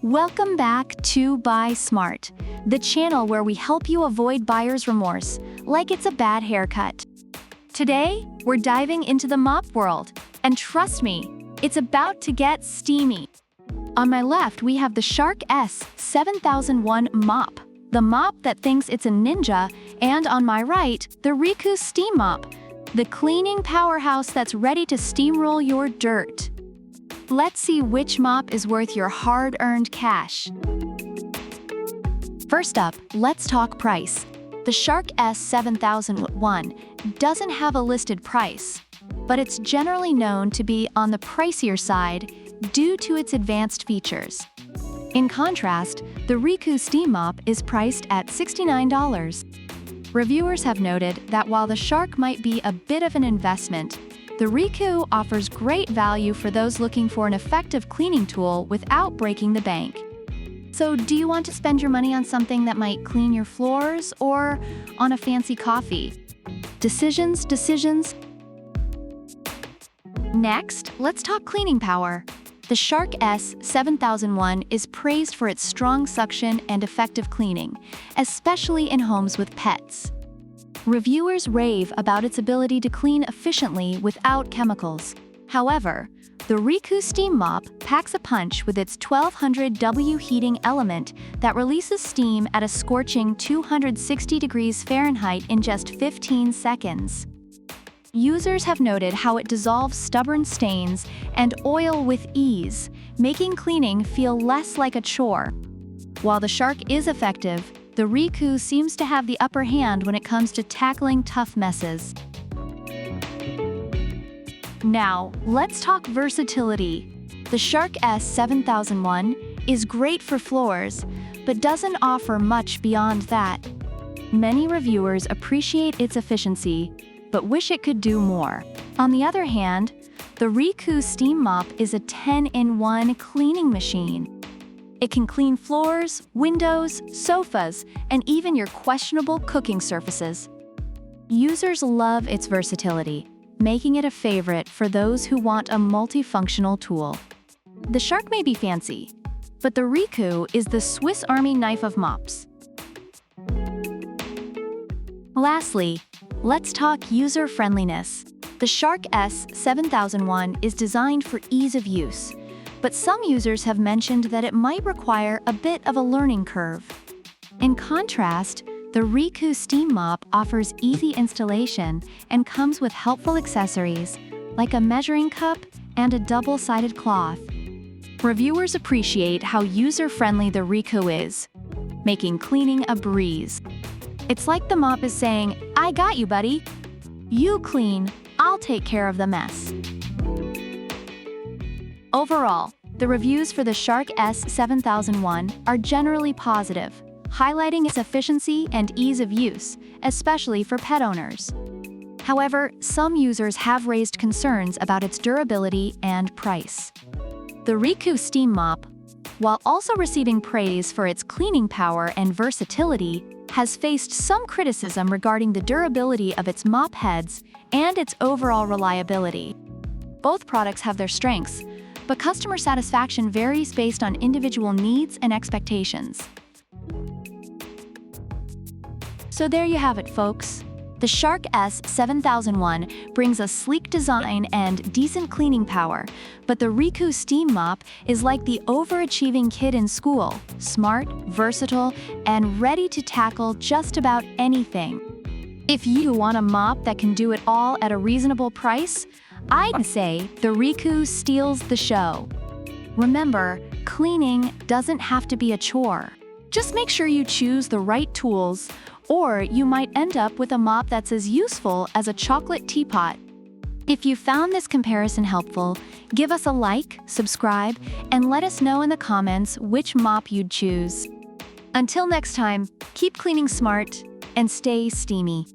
Welcome back to Buy Smart, the channel where we help you avoid buyer's remorse, like it's a bad haircut. Today, we're diving into the mop world, and trust me, it's about to get steamy. On my left, we have the Shark S7001 mop, the mop that thinks it's a ninja, and on my right, the REECOO steam mop, the cleaning powerhouse that's ready to steamroll your dirt. Let's see which mop is worth your hard-earned cash. First up, let's talk price. The Shark S7001 doesn't have a listed price, but it's generally known to be on the pricier side due to its advanced features. In contrast, the REECOO steam mop is priced at $69. Reviewers have noted that while the Shark might be a bit of an investment, the REECOO offers great value for those looking for an effective cleaning tool without breaking the bank. So, do you want to spend your money on something that might clean your floors or on a fancy coffee? Decisions. Next, let's talk cleaning power. The Shark S7001 is praised for its strong suction and effective cleaning, especially in homes with pets. Reviewers rave about its ability to clean efficiently without chemicals. However, the REECOO steam mop packs a punch with its 1200W heating element that releases steam at a scorching 260 degrees Fahrenheit in just 15 seconds. Users have noted how it dissolves stubborn stains and oil with ease, making cleaning feel less like a chore. While the Shark is effective, the REECOO seems to have the upper hand when it comes to tackling tough messes. Now, let's talk versatility. The Shark S7001 is great for floors, but doesn't offer much beyond that. Many reviewers appreciate its efficiency, but wish it could do more. On the other hand, the REECOO steam mop is a 10-in-1 cleaning machine. It can clean floors, windows, sofas, and even your questionable cooking surfaces. Users love its versatility, making it a favorite for those who want a multifunctional tool. The Shark may be fancy, but the REECOO is the Swiss Army knife of mops. Lastly, let's talk user-friendliness. The Shark S7001 is designed for ease of use, but some users have mentioned that it might require a bit of a learning curve. In contrast, the REECOO steam mop offers easy installation and comes with helpful accessories, like a measuring cup and a double-sided cloth. Reviewers appreciate how user-friendly the REECOO is, making cleaning a breeze. It's like the mop is saying, "I got you, buddy. You clean, I'll take care of the mess." Overall, the reviews for the Shark S7001 are generally positive, highlighting its efficiency and ease of use, especially for pet owners. However, some users have raised concerns about its durability and price. The REECOO steam mop, while also receiving praise for its cleaning power and versatility, has faced some criticism regarding the durability of its mop heads and its overall reliability. Both products have their strengths, but customer satisfaction varies based on individual needs and expectations. So there you have it, folks. The Shark S7001 brings a sleek design and decent cleaning power, but the REECOO steam mop is like the overachieving kid in school, smart, versatile, and ready to tackle just about anything. If you want a mop that can do it all at a reasonable price, I'd say the REECOO steals the show. Remember, cleaning doesn't have to be a chore. Just make sure you choose the right tools, or you might end up with a mop that's as useful as a chocolate teapot. If you found this comparison helpful, give us a like, subscribe, and let us know in the comments which mop you'd choose. Until next time, keep cleaning smart and stay steamy.